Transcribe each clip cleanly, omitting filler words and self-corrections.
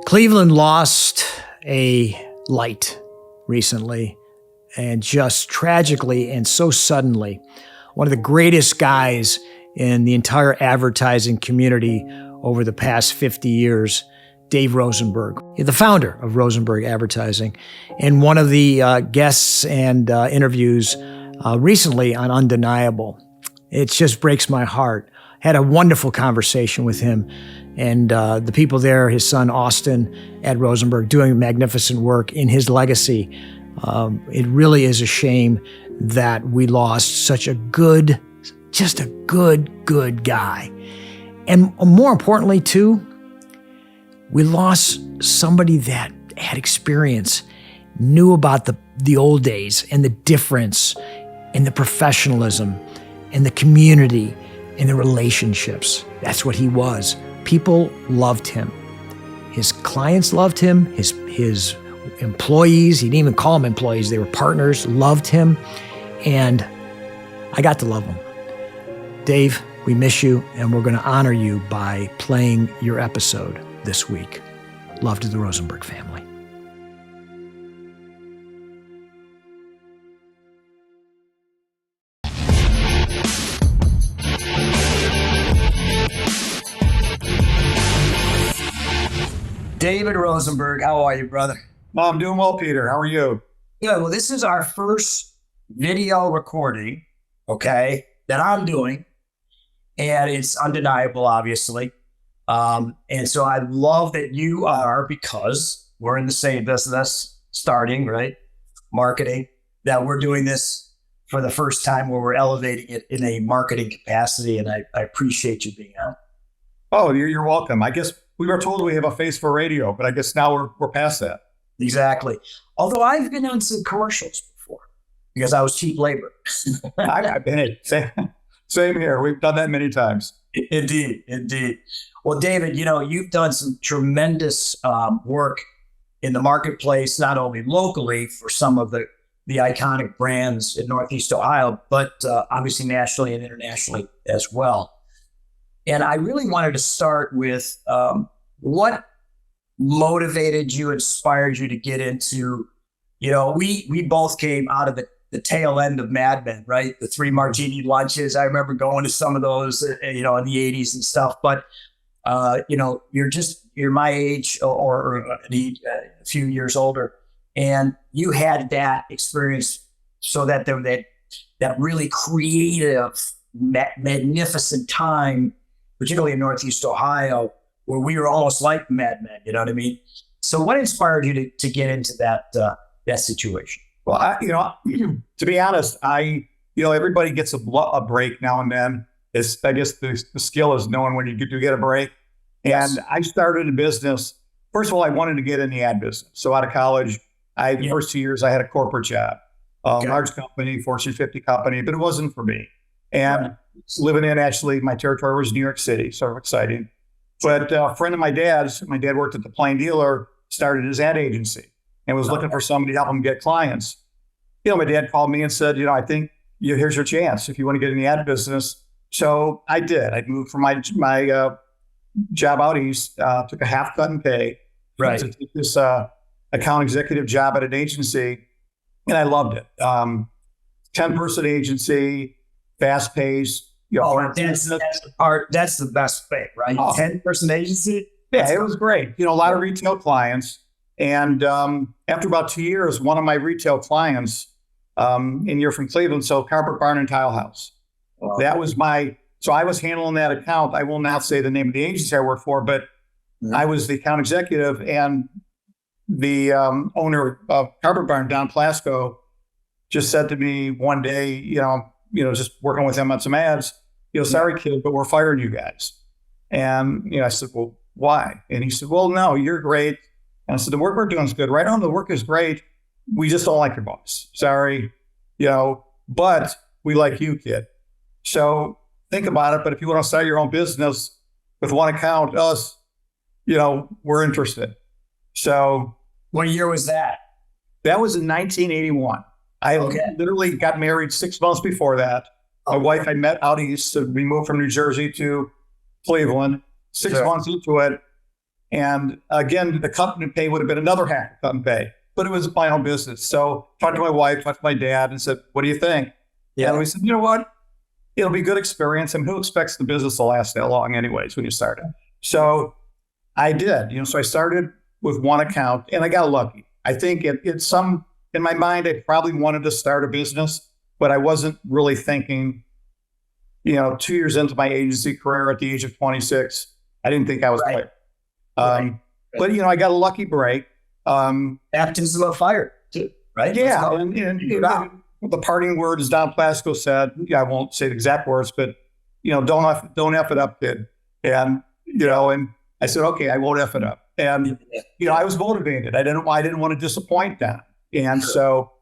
Cleveland lost a light recently, and just tragically and so suddenly. One of the greatest guys in the entire advertising community over the past 50 years, Dave Rosenberg, the founder of Rosenberg Advertising. And one of the guests and interviews recently on Undeniable, it just breaks my heart. Had a wonderful conversation with him and the people there, his son Austin at Rosenberg, doing magnificent work in his legacy. It really is a shame that we lost such a good, just a good guy. And more importantly, too, we lost somebody that had experience, knew about the old days and the difference and the professionalism and the community and the relationships. That's what he was. People loved him. His clients loved him. His employees, he didn't even call them employees, they were partners, loved him. And I got to love him. Dave, we miss you, and we're going to honor you by playing your episode this week. Love to the Rosenberg family. David Rosenberg, how are you, brother? I'm doing well, Peter. How are you? Yeah, well, this is our first video recording, okay, that I'm doing, and it's undeniable, obviously. And so I love that you are, because we're in the same business, starting, right, marketing, that we're doing this for the first time where we're elevating it in a marketing capacity, and I appreciate you being on. Oh, you're welcome. I guess we were told we have a face for radio, but I guess now we're past that. Exactly. Although I've been on some commercials before because I was cheap labor. I've been it. Same here. We've done that many times. Indeed. Well, David, you've done some tremendous work in the marketplace, not only locally for some of the iconic brands in Northeast Ohio, but obviously nationally and internationally as well. And I really wanted to start with what motivated you, inspired you to get into, we both came out of the tail end of Mad Men, right? The 3 martini lunches. I remember going to some of those, in the 80s and stuff. But, you're my age or a few years older. And you had that experience so that there that really creative, magnificent time, particularly in Northeast Ohio, where we were almost like Mad Men, you know what I mean? So what inspired you to get into that situation? Well, to be honest, everybody gets a break now and then. I guess the skill is knowing when you do get a break. Yes. And I started a business. First of all, I wanted to get in the ad business. So out of college, the first 2 years, I had a corporate job, large company, Fortune 50 company, but it wasn't for me. And living in, actually, my territory was New York City, sort of exciting. But a friend of my dad's, my dad worked at the Plain Dealer, started his ad agency and was looking for somebody to help him get clients. My dad called me and said, I think here's your chance if you want to get in the ad business. So I did. I moved from my job out east, took a half cut in pay to take this account executive job at an agency, and I loved it. 10-person agency, fast paced. That's the best thing, right? 10-person agency. Yeah, it was great. A lot of retail clients. And after about 2 years, one of my retail clients, and you're from Cleveland, so Carpet Barn and Tile House. Wow. That was so I was handling that account. I will not say the name of the agency I worked for, but I was the account executive, and the owner of Carpet Barn, Don Plasko, just said to me one day, just working with him on some ads, sorry, kid, but we're firing you guys. And, I said, well, why? And he said, well, no, you're great. And I said, the work we're doing is good. Right on, the work is great. We just don't like your boss. Sorry, but we like you, kid. So think about it. But if you want to start your own business with one account, us, we're interested. So what year was that? That was in 1981. I literally got married 6 months before that. My wife I met out east. So we moved from New Jersey to Cleveland, 6 months into it. And again, the company pay would have been another half the company pay, but it was my own business. So talked to my wife, talked to my dad, and said, "What do you think?" Yeah. And we said, "You know what? It'll be a good experience. And who expects the business to last that long anyways when you start it?" So I did, so I started with one account and I got lucky. I think in my mind, I probably wanted to start a business, but I wasn't really thinking, 2 years into my agency career at the age of 26, I didn't think I was Right. quite. But, I got a lucky break. Baptism of fire, too, right? Yeah. And the parting words Don Plasko said, I won't say the exact words, but, don't F it up, kid. And, and I said, okay, I won't F it up. And, I was motivated. I didn't want to disappoint them. And so,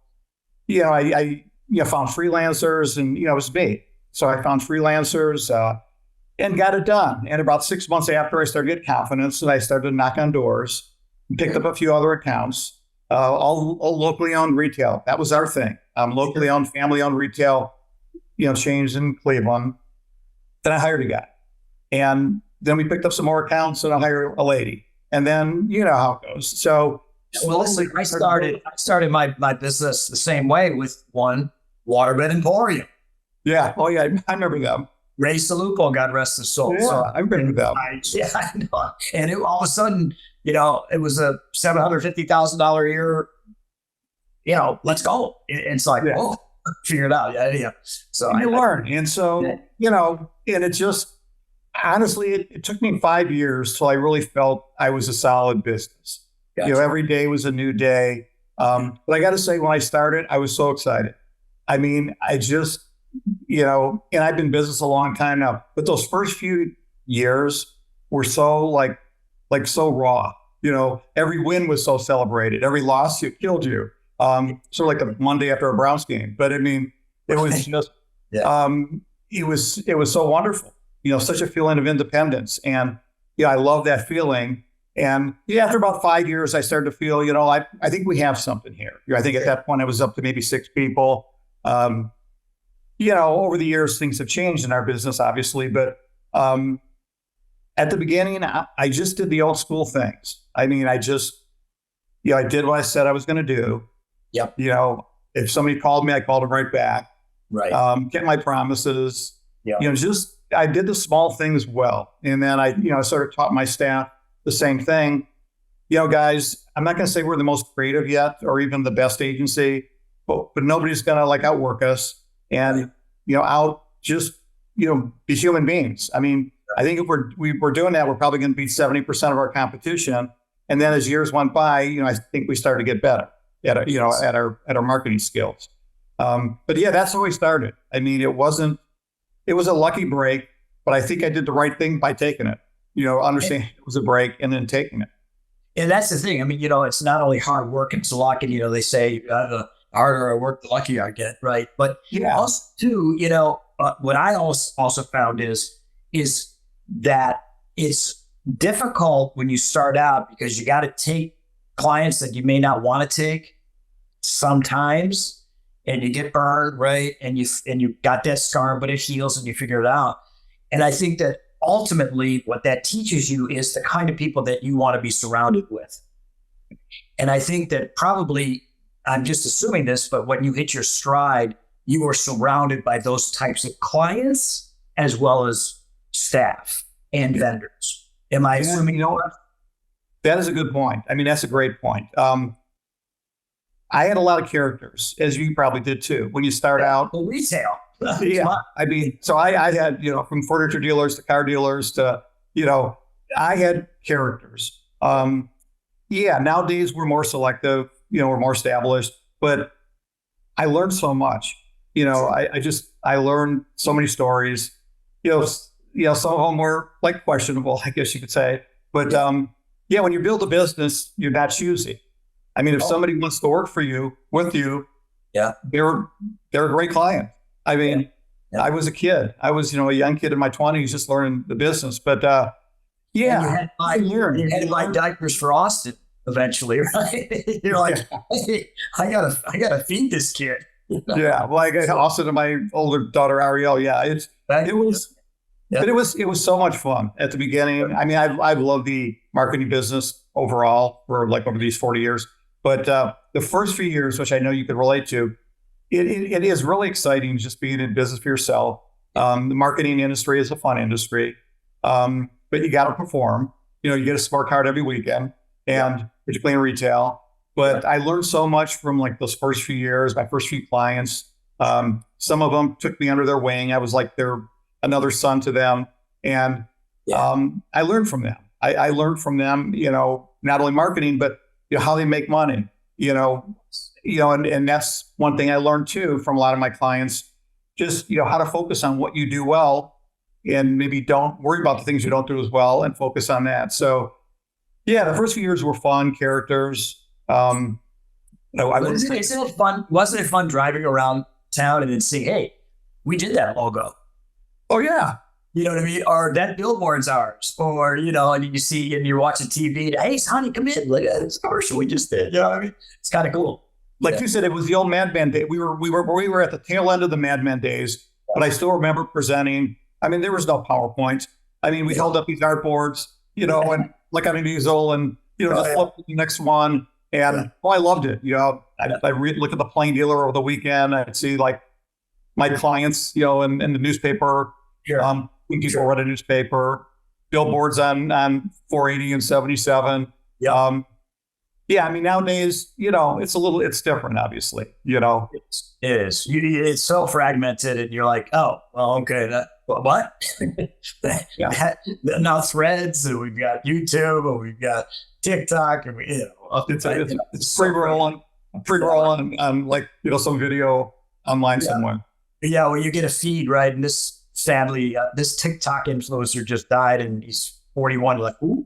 I found freelancers and, it was me. So I found freelancers and got it done. And about 6 months after, I started to get confidence and I started to knock on doors and picked up a few other accounts, all locally owned retail. That was our thing. Locally owned, family owned retail, chains in Cleveland. Then I hired a guy. And then we picked up some more accounts and I hired a lady. And then you know how it goes. So, well, listen, I started my business the same way with one waterbed emporium. Yeah. Oh, yeah. I remember them. Ray Salupo, God rest his soul. Yeah, So I remember them. I know. And all of a sudden, it was a $750,000 a year. Let's go. It's like, whoa, figure it out. Yeah. So you learn. And so, and it just, honestly, it took me 5 years till I really felt I was a solid business. Gotcha. Every day was a new day. But I got to say, when I started, I was so excited. I mean, I just, and I've been in business a long time now, but those first few years were so like so raw. Every win was so celebrated. Every loss killed you. Sort of like a Monday after a Browns game. But I mean, it was just, it was so wonderful. Such a feeling of independence. And, I love that feeling. And after about 5 years, I started to feel, I think we have something here. I think at that point I was up to maybe 6 people. Over the years, things have changed in our business, obviously. But at the beginning, I just did the old school things. I mean, I just, I did what I said I was going to do. Yep. If somebody called me, I called them right back. Right. Get my promises. Yeah. I did the small things well. And then I sort of taught my staff the same thing. Guys, I'm not going to say we're the most creative yet or even the best agency, but nobody's going to outwork us and, be human beings. I mean, I think if we're doing that, we're probably going to beat 70% of our competition. And then as years went by, I think we started to get better at our marketing skills. But yeah, that's how we started. I mean, it was a lucky break, but I think I did the right thing by taking it, understanding it was a break and then taking it. And that's the thing. I mean, it's not only hard work, it's luck. And, they say the harder I work, the luckier I get. Right. But also too, what I also found is that it's difficult when you start out because you got to take clients that you may not want to take sometimes. And you get burned, right? And you got that scar, but it heals and you figure it out. And I think that ultimately what that teaches you is the kind of people that you want to be surrounded with. And I think that probably, I'm just assuming this, but when you hit your stride, you were surrounded by those types of clients as well as staff and vendors. Am I assuming? That is a good point. I mean, that's a great point. I had a lot of characters, as you probably did too. When you start out, retail. Yeah, I mean, so I had from furniture dealers to car dealers to I had characters. Nowadays we're more selective. We're more established, but I learned so much. I learned so many stories. Some of them were questionable, I guess you could say. But when you build a business, you're not choosy. I mean, if somebody wants to work with you, they're a great client. I mean, I was a kid. I was, a young kid in my 20s, just learning the business. But and you had to buy diapers for Austin eventually, right? You're like, hey, I gotta feed this kid. Yeah, well, I got Austin and my older daughter Ariel. Yeah, it But it was so much fun at the beginning. I mean, I love the marketing business overall for like over these 40 years. But the first few years, which I know you could relate to, it is really exciting just being in business for yourself. The marketing industry is a fun industry, but you got to perform. You know, you get a smart card every weekend, and particularly in retail. But I learned so much from like those first few years, my first few clients. Some of them took me under their wing. I was like another son to them. And I learned from them. I learned from them, you know, not only marketing, but you know, how they make money, and that's one thing I learned too from a lot of my clients, just, you know, how to focus on what you do well and maybe don't worry about the things you don't do as well and focus on that. So yeah, the first few years were fun, characters. Isn't it fun? Wasn't it fun driving around town and then seeing, hey, we did that logo? Oh yeah. You know what I mean? Or that billboard's ours. Or, you know, and you see, and you're watching TV, hey, honey, come in. Look at this commercial we just did. You know what I mean? It's kind of cool. Like you said, it was the old Mad Men day. We were at the tail end of the Mad Men days, but I still remember presenting. I mean, there was no PowerPoint. I mean, we held up these artboards, you know, and like on an easel and, you know, just flip to the next one. And I loved it. You know, I'd look at the Plain Dealer over the weekend. I'd see like my clients, you know, in the newspaper. When people read a newspaper, billboards on 480 and 77. I mean, nowadays, you know, it's different, obviously, you know. It is. It's so fragmented and you're like, oh, well, okay, what? Now Threads, and we've got YouTube, and we've got TikTok, and it's pre-rolling on like, you know, some video online somewhere. Yeah, well, you get a feed, right? And sadly, this TikTok influencer just died, and he's 41. Like, ooh,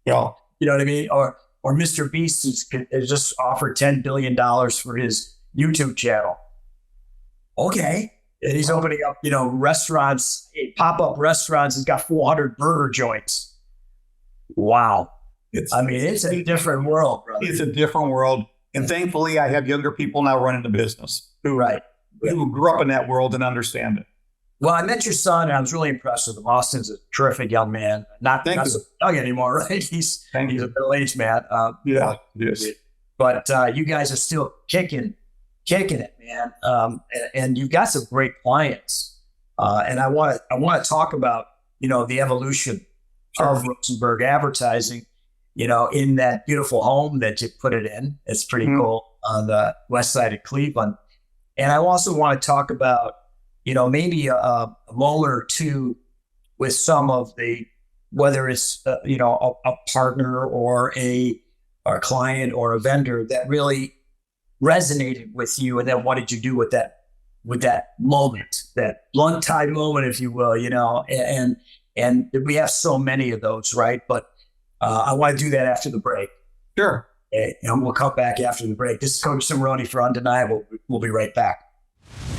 you know what I mean? Or Mr. Beast has just offered $10 billion for his YouTube channel. Okay, and he's opening up, you know, restaurants, pop-up restaurants. He's got 400 burger joints. Wow, it's a different world, brother. It's a different world, and thankfully, I have younger people now running the business who grew up in that world and understand it. Well, I met your son, and I was really impressed with him. Austin's a terrific young man. Not so young anymore, right? He's a middle-aged man. Yes. But you guys are still kicking it, man. And you've got some great clients. And I want to talk about, you know, the evolution of Rosenberg Advertising, you know, in that beautiful home that you put it in. It's pretty cool on the west side of Cleveland. And I also want to talk about, you know, maybe a moment or two with some of the, whether it's, you know, a partner or a client or a vendor that really resonated with you. And then what did you do with that moment, that blunt time moment, if you will, you know, and we have so many of those, right? But I want to do that after the break. Sure. And we'll come back after the break. This is Coach Cimoroni for Undeniable. We'll be right back.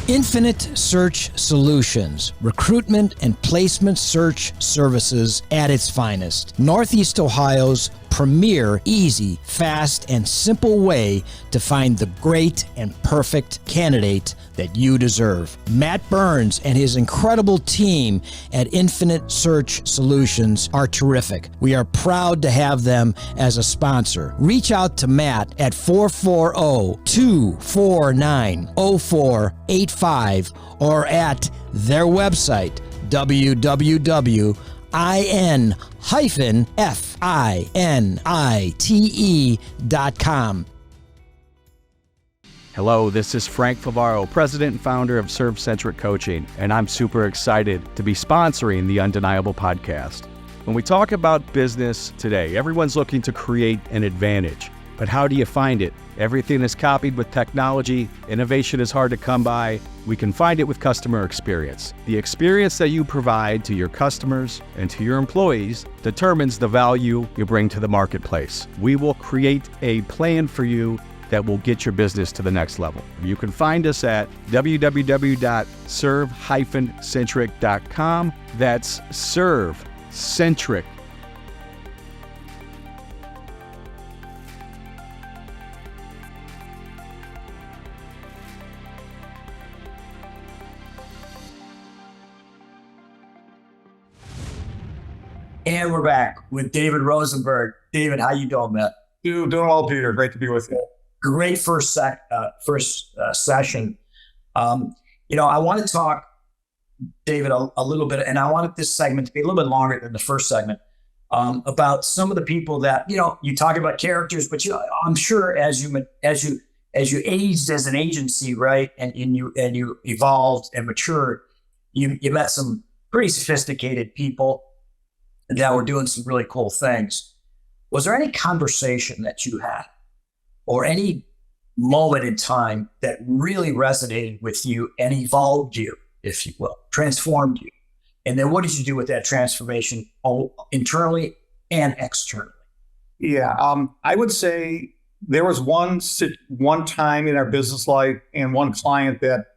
Infinite Search Solutions, recruitment and placement search services at its finest. Northeast Ohio's premier, easy, fast, and simple way to find the great and perfect candidate that you deserve. Matt Burns and his incredible team at Infinite Search Solutions are terrific. We are proud to have them as a sponsor. Reach out to Matt at 440-249-0485 or at their website, www.in-finite.com. Hello, this is Frank Favaro, president and founder of Serve-Centric Coaching, and I'm super excited to be sponsoring the Undeniable podcast. When we talk about business today, everyone's looking to create an advantage. But how do you find it? Everything is copied with technology. Innovation is hard to come by. We can find it with customer experience. The experience that you provide to your customers and to your employees determines the value you bring to the marketplace. We will create a plan for you that will get your business to the next level. You can find us at www.serve-centric.com. That's Serve-Centric. And we're back with David Rosenberg. David, how you doing, man? Doing well, Peter. Great to be with you. Great first session. I want to talk, David, a little bit, and I wanted this segment to be a little bit longer than the first segment, about some of the people that you talk about characters, but I'm sure as you aged as an agency, right, and you evolved and matured, you met some pretty sophisticated people that were doing some really cool things. Was there any conversation that you had or any moment in time that really resonated with you and evolved you, if you will, transformed you? And then what did you do with that transformation, internally and externally? Yeah, I would say there was one time in our business life and one client that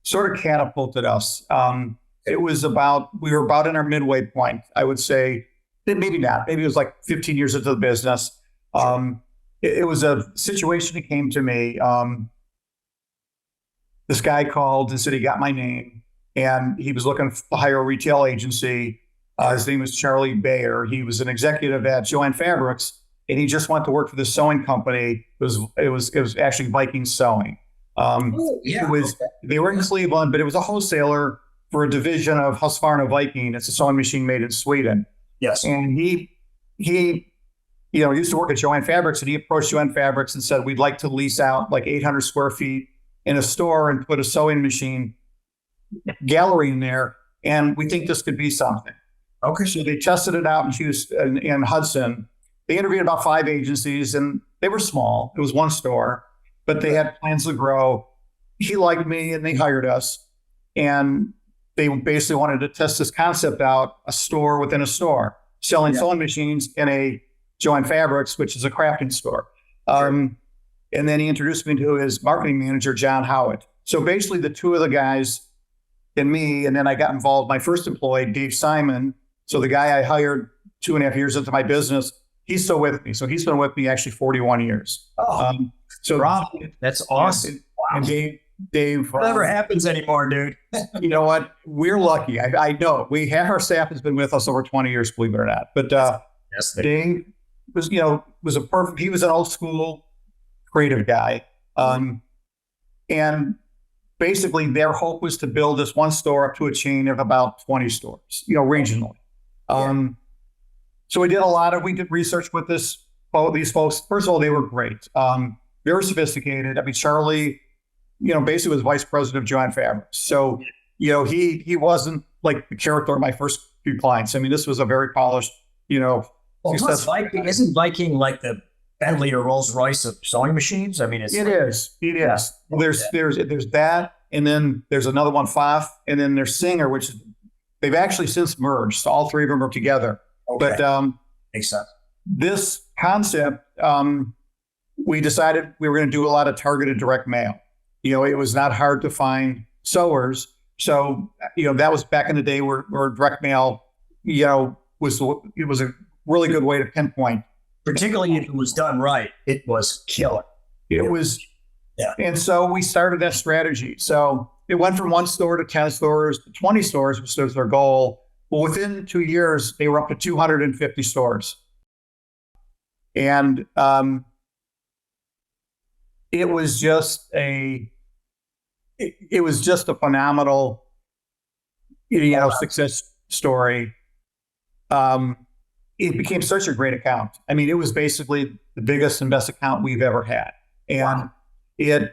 sort of catapulted us. We were about in our midway point, I would say. Maybe not. Maybe it was like 15 years into the business. It was a situation that came to me. This guy called and said he got my name, and he was looking to hire a retail agency. His name was Charlie Bayer. He was an executive at Joann Fabrics, and he just went to work for the sewing company. It was actually Viking Sewing. They were in Cleveland, but it was a wholesaler for a division of Husqvarna Viking. It's a sewing machine made in Sweden. Yes. And he used to work at Joann Fabrics, and he approached Joann Fabrics and said, we'd like to lease out like 800 square feet in a store and put a sewing machine gallery in there. And we think this could be something. Okay. So they tested it out in Hudson. They interviewed about 5 agencies, and they were small. It was one store, but they had plans to grow. He liked me, and they hired us. And they basically wanted to test this concept out, a store within a store, selling sewing machines in a Joann Fabrics, which is a crafting store. And then he introduced me to his marketing manager, John Howitt. So basically the two of the guys and me, and then I got involved, my first employee, Dave Simon. So the guy I hired 2.5 years into my business, he's still with me. So he's been with me actually 41 years. That's awesome. And Dave, never happens anymore, dude. You know what? We're lucky. I know our staff has been with us over 20 years, believe it or not. But Dave was he was an old school creative guy. And basically their hope was to build this one store up to a chain of about 20 stores, regionally. So we did research with these folks. First of all, they were great. Very sophisticated. I mean, Charlie, basically was vice president of Joann Fabrics. So, he wasn't like the character of my first few clients. I mean, this was a very polished, successful. Isn't Viking like the Bentley or Rolls Royce of sewing machines? I mean, it is. Well, there's that, and then there's another one, Pfaff, and then there's Singer, which they've actually since merged. So all three of them are together. Okay. But makes sense. This concept, we decided we were going to do a lot of targeted direct mail. It was not hard to find sewers. So, that was back in the day where direct mail, was a really good way to pinpoint. Particularly if it was done right, it was killer. It was, and so we started that strategy. So it went from 1 store to 10 stores to 20 stores, which was their goal. Well, within 2 years, they were up to 250 stores. And it was just a phenomenal, success story. It became such a great account. I mean, it was basically the biggest and best account we've ever had. And the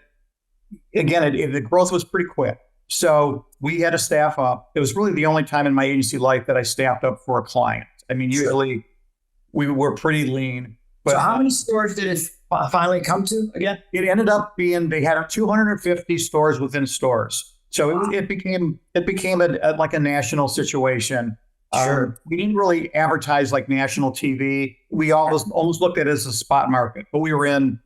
growth was pretty quick. So we had to staff up. It was really the only time in my agency life that I staffed up for a client. I mean, usually we were pretty lean. But so how many stores did it finally come to again? It ended up being, they had 250 stores within stores. So it became like a national situation. Sure. We didn't really advertise like national TV. We almost looked at it as a spot market, but we were in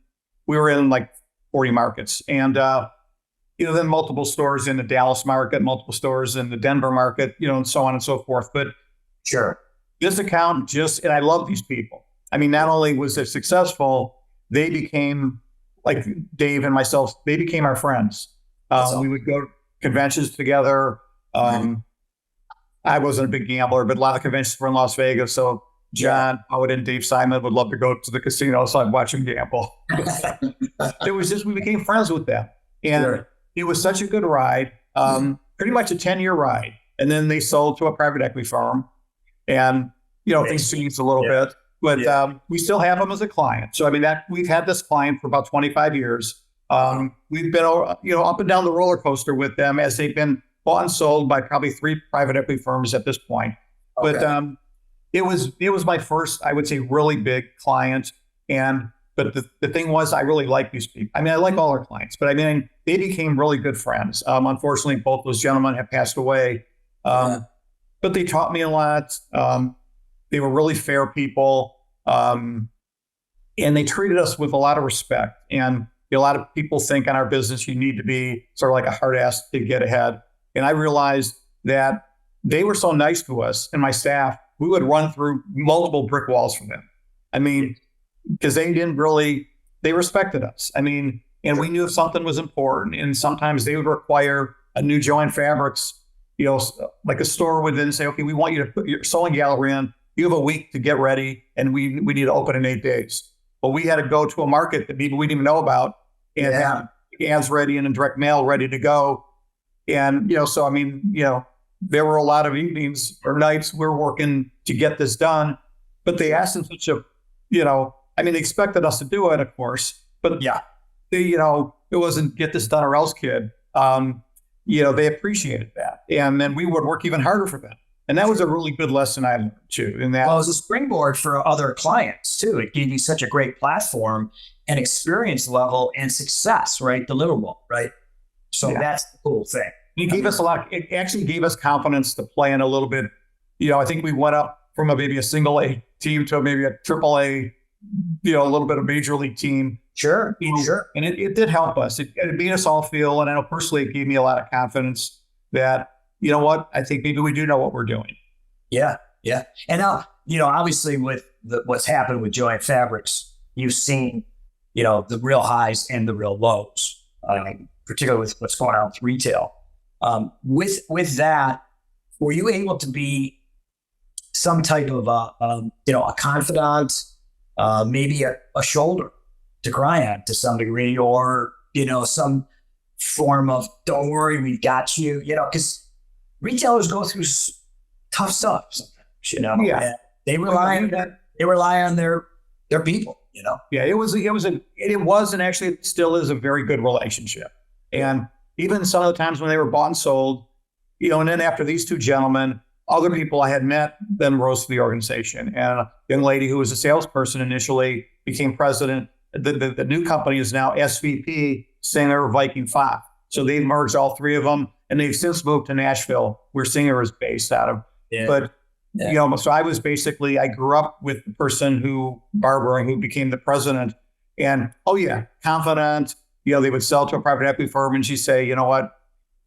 like 40 markets, and then multiple stores in the Dallas market, multiple stores in the Denver market, and so on and so forth. But sure, this account and I love these people. I mean, not only was it successful, they became, like Dave and myself, they became our friends. We would go to conventions together. I wasn't a big gambler, but a lot of conventions were in Las Vegas. So John Howard and Dave Simon would love to go to the casino, so I'd watch them gamble. It was just, we became friends with them. And it was such a good ride, pretty much a 10-year ride. And then they sold to a private equity firm. And, things changed a little bit. But we still have them as a client. So, I mean, we've had this client for about 25 years. We've been, up and down the roller coaster with them as they've been bought and sold by probably 3 private equity firms at this point. Okay. But it was my first, I would say, really big client. But the thing was, I really like these people. I mean, I like all our clients, but I mean, they became really good friends. Unfortunately, both those gentlemen have passed away. But they taught me a lot. They were really fair people. And they treated us with a lot of respect. And a lot of people think in our business, you need to be sort of like a hard ass to get ahead. And I realized that they were so nice to us and my staff, we would run through multiple brick walls for them. I mean, because they respected us. I mean, and we knew if something was important, and sometimes they would require a new joint fabrics, like a store would then say, okay, we want you to put your sewing gallery in. You have a week to get ready, and we need to open in 8 days. But we had to go to a market that people we didn't even know about and have ads ready and in direct mail ready to go. And, so, I mean, there were a lot of evenings or nights we're working to get this done, but they asked in such a, they expected us to do it, of course, but they, it wasn't get this done or else, kid. They appreciated that. And then we would work even harder for them. And that was a really good lesson I learned too. It was a springboard for other clients too. It gave you such a great platform and experience level and success, right? Deliverable, right? So that's the cool thing. It gave us it actually gave us confidence to play in a little bit. I think we went up from maybe a single A team to maybe a triple A, a little bit of major league team. Sure. And it did help us. It made us all feel, and I know personally it gave me a lot of confidence that, I think maybe we do know what we're doing. Yeah. And now, obviously with what's happened with Joint Fabrics, you've seen, the real highs and the real lows, particularly with what's going on with retail. With that, were you able to be some type of a confidant, maybe a shoulder to cry on to some degree, or some form of don't worry, we got you, because retailers go through tough stuff sometimes, and they rely on their people, Yeah, it was and actually it still is a very good relationship. And even some of the times when they were bought and sold, and then after these 2 gentlemen, other people I had met then rose to the organization. And a young lady who was a salesperson initially became president. The new company is now SVP Singer Viking Pfaff. So they merged all 3 of them, and they've since moved to Nashville, where Singer is based out of. Yeah. But so I grew up with the person Barbara, who became the president, and confident. They would sell to a private equity firm, and she'd say, you know what,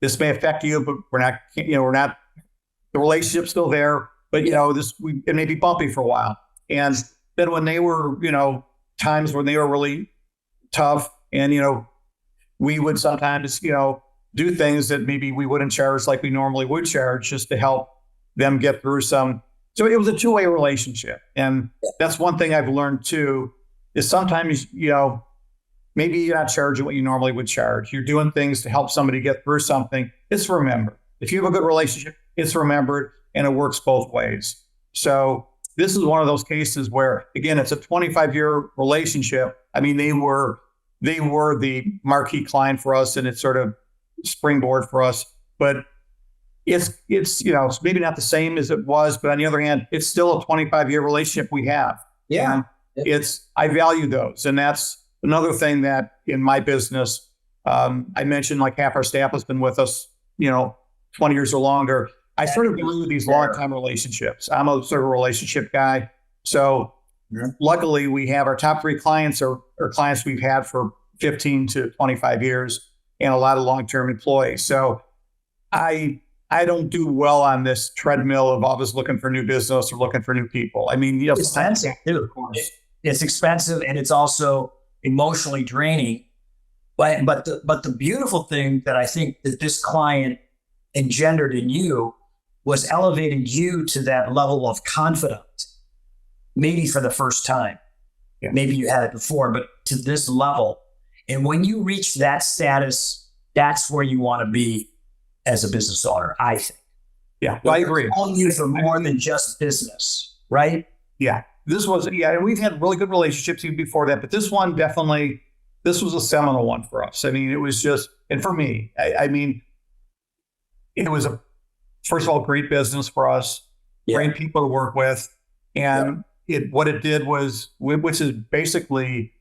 this may affect you, but we're not. The relationship's still there, but it may be bumpy for a while. And then when they were, times when they were really tough, and we would sometimes, do things that maybe we wouldn't charge like we normally would charge, just to help them get through some. So it was a 2-way relationship. And that's one thing I've learned too, is sometimes, maybe you're not charging what you normally would charge. You're doing things to help somebody get through something. It's remembered. If you have a good relationship, it's remembered, and it works both ways. So this is one of those cases where, again, it's a 25-year relationship. I mean, they were the marquee client for us, and it's sort of springboard for us. But it's maybe not the same as it was, but on the other hand, it's still a 25-year relationship we have. Yeah. And I value those. And that's another thing that in my business, I mentioned like half our staff has been with us, 20 years or longer. I sort of value these long-time relationships. I'm a sort of relationship guy. So luckily we have our top 3 clients are clients we've had for 15 to 25 years and a lot of long-term employees. So I don't do well on this treadmill of always looking for new business or looking for new people. I mean, it's expensive too, of course. It's expensive, and it's also emotionally draining. But the beautiful thing that I think that this client engendered in you was elevated you to that level of confidence, maybe for the first time. Yeah. Maybe you had it before, but to this level. And when you reach that status, that's where you want to be as a business owner, I think. Yeah, well, I agree. Calling you for more than just business, right? Yeah, and we've had really good relationships even before that, but this one definitely, this was a seminal one for us. I mean, it was just, and for me, I mean, it was first of all, great business for us, great people to work with. And what it did was, which is basically,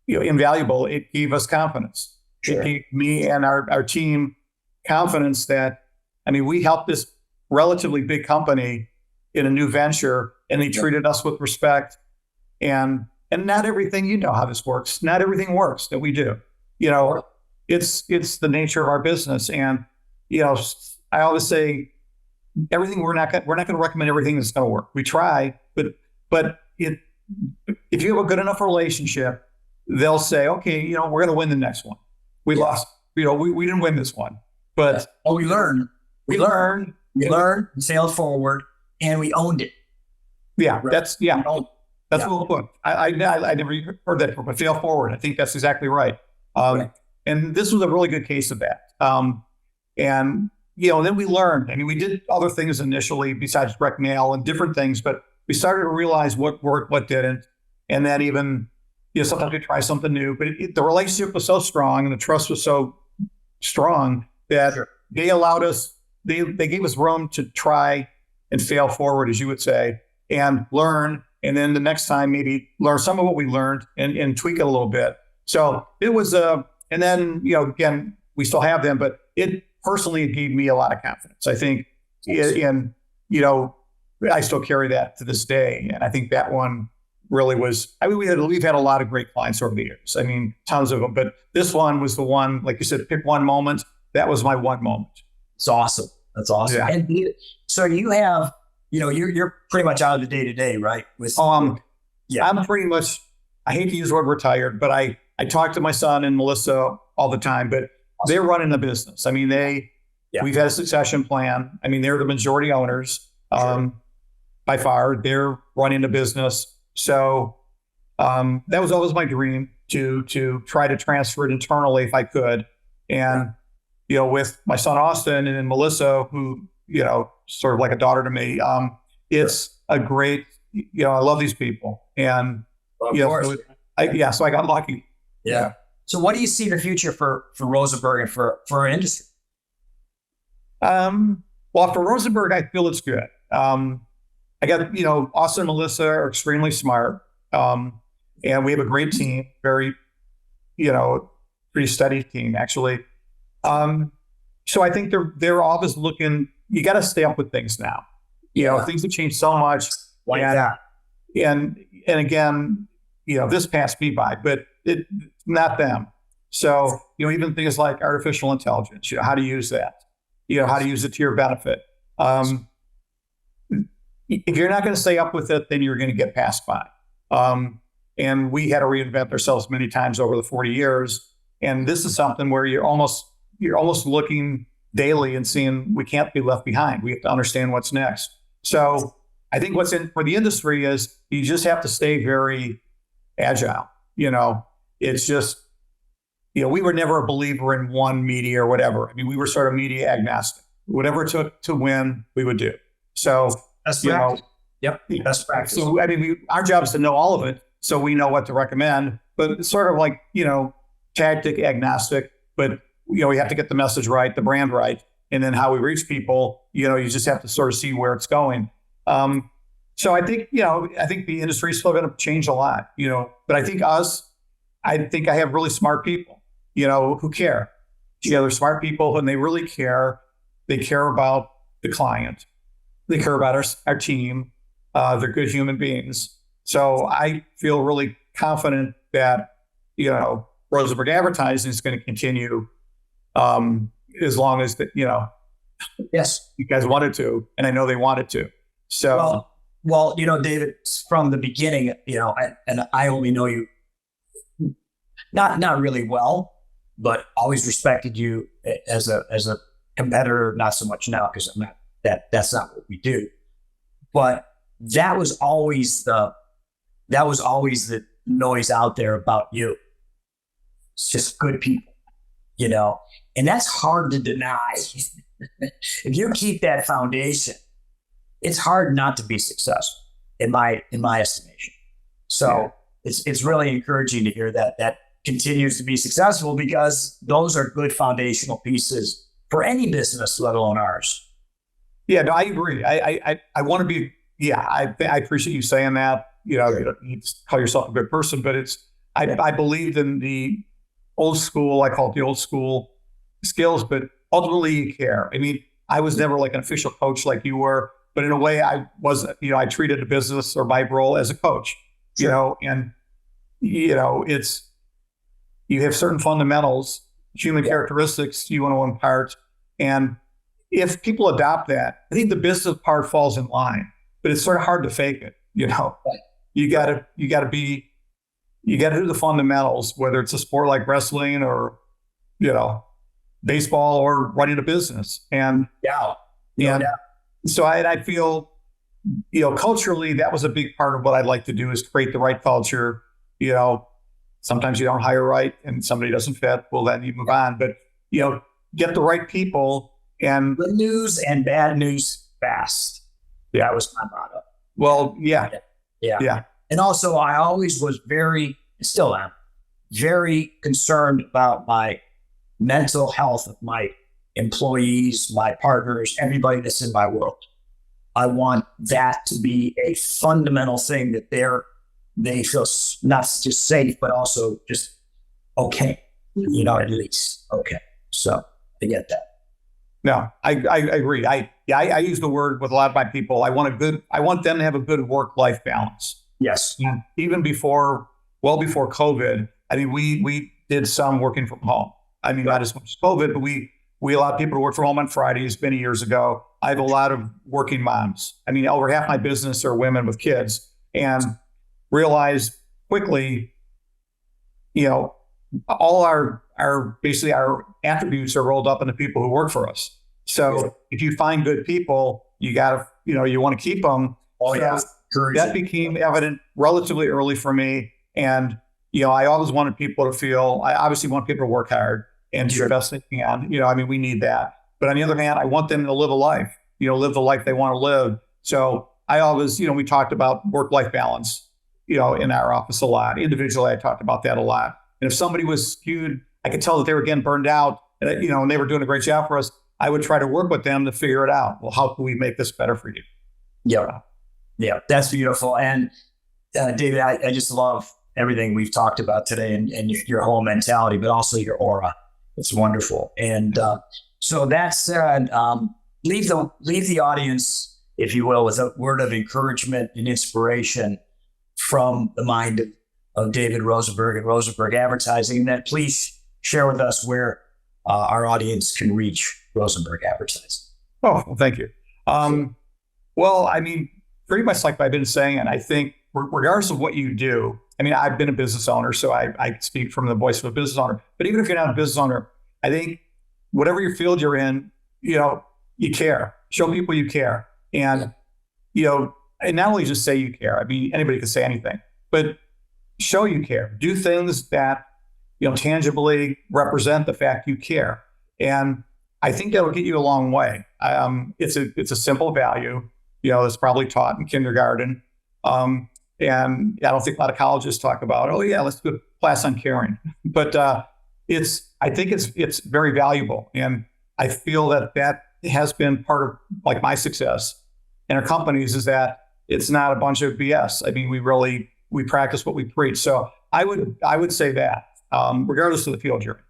invaluable. It gave us confidence. It gave me and our team confidence that, I mean, we helped this relatively big company in a new venture, and they treated us with respect. And not everything, how this works. Not everything works that we do. It's the nature of our business. And, I always say, everything we're not going to recommend everything that's going to work. We try, but if you have a good enough relationship, they'll say, okay, we're going to win the next one. We lost, we didn't win this one, but we learned. We learned, we sailed forward, and we owned it. Yeah, that's what we'll put. I never heard that before, but fail forward. I think that's exactly right. And this was a really good case of that. And then we learned. I mean, we did other things initially besides direct mail and different things, but we started to realize what worked, what didn't, and that even sometimes we try something new. But the relationship was so strong and the trust was so strong that they allowed us. They gave us room to try and fail forward, as you would say, and learn. And then the next time, maybe learn some of what we learned and tweak it a little bit. So it was and then, again, we still have them, but it gave me a lot of confidence. I think, I still carry that to this day. And I think that one really was, we've had a lot of great clients over the years. I mean, tons of them, but this one was the one, like you said, pick one moment. That was my one moment. It's awesome. That's awesome. Yeah. And so you have, you're pretty much out of the day to day, right? I'm pretty much, I hate to use the word retired, but I talk to my son and Melissa all the time, but they're running the business. I mean, we've had a succession plan. I mean, they're the majority owners, by far. They're running the business. So that was always my dream to try to transfer it internally if I could. And, with my son, Austin, and then Melissa, who, sort of like a daughter to me, it's a great, I love these people. And, so I got lucky. Yeah. So what do you see the future for Rosenberg and for our industry? Well, for Rosenberg, I feel it's good. I got, Austin and Melissa are extremely smart. And we have a great team, very, pretty steady team, actually. So I think they're always looking, you got to stay up with things now. Things have changed so much. And again, this passed me by, but it's not them. So, even things like artificial intelligence, how to use that, how to use it to your benefit. If you're not going to stay up with it, then you're going to get passed by. And we had to reinvent ourselves many times over the 40 years. And this is something where you're almost looking daily and seeing we can't be left behind. We have to understand what's next. So I think what's in for the industry is you just have to stay very agile. It's just, we were never a believer in one media or whatever. I mean, we were sort of media agnostic. Whatever it took to win, we would do. So, best practice. Best practice. So, I mean, our job is to know all of it, so we know what to recommend. But it's sort of like, tactic agnostic. But we have to get the message right, the brand right, and then how we reach people. You just have to sort of see where it's going. So I think the industry is still going to change a lot. But I think I have really smart people, who care. They're smart people and they really care. They care about the client. They care about our team. They're good human beings. So I feel really confident that, Rosenberg Advertising is going to continue as long as yes, you guys wanted to, and I know they wanted to. So well, David, from the beginning, and I only know you not really well, but always respected you as a competitor. Not so much now because I'm not that's not what we do. But that was always the noise out there about you. It's just good people, and that's hard to deny. If you keep that foundation, it's hard not to be successful in my estimation. So it's really encouraging to hear that continues to be successful, because those are good foundational pieces for any business, let alone ours. Yeah, no, I agree. I want to be, I appreciate you saying that. You don't need to call yourself a good person, but I believed in the old school, I call it the old school skills, but ultimately you care. I mean, I was never like an official coach like you were, but in a way I was, I treated the business or my role as a coach, and, it's, you have certain fundamentals, human characteristics you want to impart. And if people adopt that, I think the business part falls in line, but it's sort of hard to fake it. You gotta do the fundamentals, whether it's a sport like wrestling or, baseball or running a business. And, so I feel, culturally, that was a big part of what I'd like to do, is create the right culture. Sometimes you don't hire right and somebody doesn't fit. Well, then you move on, but, get the right people. And good news and bad news fast. Yeah. That was my motto. Well, yeah. And also, I always was still am, very concerned about my mental health of my employees, my partners, everybody that's in my world. I want that to be a fundamental thing, that they feel not just safe, but also just okay, at least okay. So I get that. No, I agree. I use the word with a lot of my people. I want them to have a good work-life balance. Yes. And even before COVID, I mean, we did some working from home. I mean, not as much as COVID, but we allowed people to work from home on Fridays many years ago. I have a lot of working moms. I mean, over half my business are women with kids, and realized quickly, all our basically our attributes are rolled up into people who work for us. So if you find good people, you gotta, you want to keep them. Oh, yeah. That became evident relatively early for me. And, I always wanted people to feel, I obviously want people to work hard and do the best they can. We need that. But on the other hand, I want them to live a life, live the life they want to live. So I always, we talked about work-life balance, in our office a lot. Individually, I talked about that a lot. And if somebody was skewed, I could tell that they were getting burned out, and, and they were doing a great job for us. I would try to work with them to figure it out. Well, how can we make this better for you? Yeah, that's beautiful. And David, I just love everything we've talked about today, and your whole mentality, but also your aura. It's wonderful. And so that said, leave the audience, if you will, with a word of encouragement and inspiration from the mind of David Rosenberg and Rosenberg Advertising. And then please share with us where our audience can reach Rosenberg Advertising. Oh, well, thank you. Well, I mean, pretty much like I've been saying, and I think regardless of what you do, I mean, I've been a business owner, so I speak from the voice of a business owner. But even if you're not a business owner, I think whatever your field you're in, you care. Show people you care. And, and not only just say you care. I mean, anybody can say anything, but show you care. Do things that, tangibly represent the fact you care. And I think that'll get you a long way. It's a simple value, that's probably taught in kindergarten. And I don't think a lot of colleges talk about, oh yeah, let's do a class on caring. But I think it's very valuable. And I feel that has been part of like my success in our companies, is that it's not a bunch of BS. I mean, we practice what we preach. So I would say that, regardless of the field you're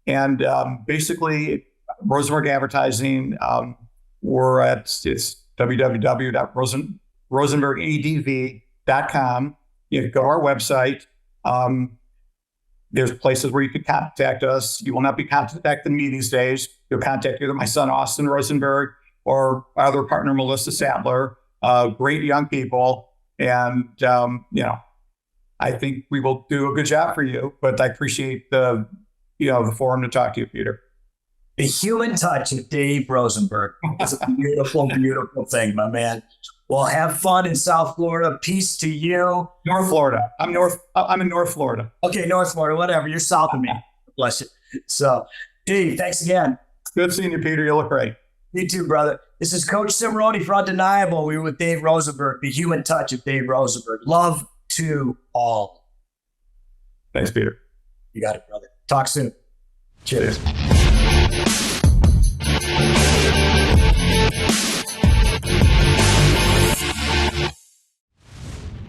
in. Basically, Rosenberg Advertising, it's www.rosenbergadv.com. You can go to our website. There's places where you can contact us. You will not be contacting me these days. You'll contact either my son, Austin Rosenberg, or our other partner, Melissa Sattler, great young people. And, I think we will do a good job for you, but I appreciate the forum to talk to you, Peter. The human touch of Dave Rosenberg. It's a beautiful, beautiful thing, my man. Well, have fun in South Florida. Peace to you. North Florida. I'm in North Florida. Okay, North Florida, whatever. You're south of me. Bless you. So, Dave, thanks again. Good seeing you, Peter. You look great. You too, brother. This is Coach Cimarroni for Undeniable. We were with Dave Rosenberg, the human touch of Dave Rosenberg. Love to all. Thanks, Peter. You got it, brother. Talk soon. Cheers.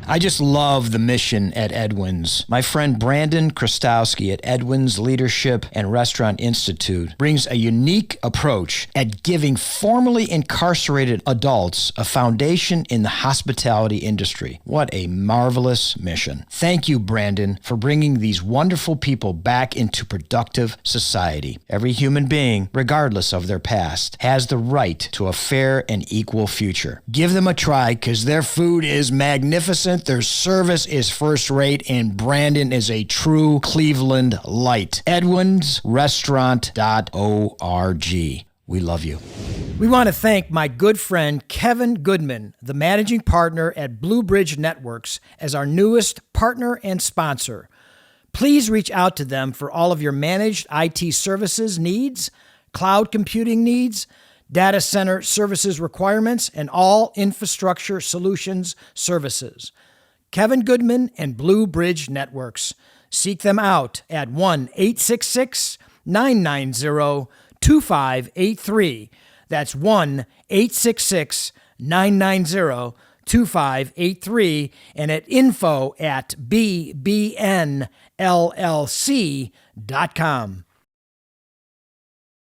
I just love the mission at Edwin's. My friend Brandon Krastowski at Edwin's Leadership and Restaurant Institute brings a unique approach at giving formerly incarcerated adults a foundation in the hospitality industry. What a marvelous mission. Thank you, Brandon, for bringing these wonderful people back into productive society. Every human being, regardless of their past, has the right to a fair and equal future. Give them a try because their food is magnificent. Their service is first rate, and Brandon is a true Cleveland light. EdwinsRestaurant.org. We love you. We want to thank my good friend Kevin Goodman, the managing partner at Blue Bridge Networks, as our newest partner and sponsor. Please reach out to them for all of your managed IT services needs, cloud computing needs, data center services requirements, and all infrastructure solutions services. Kevin Goodman and Blue Bridge Networks. Seek them out at 1-866-990-2583. That's 1-866-990-2583 and at info@bbnllc.com.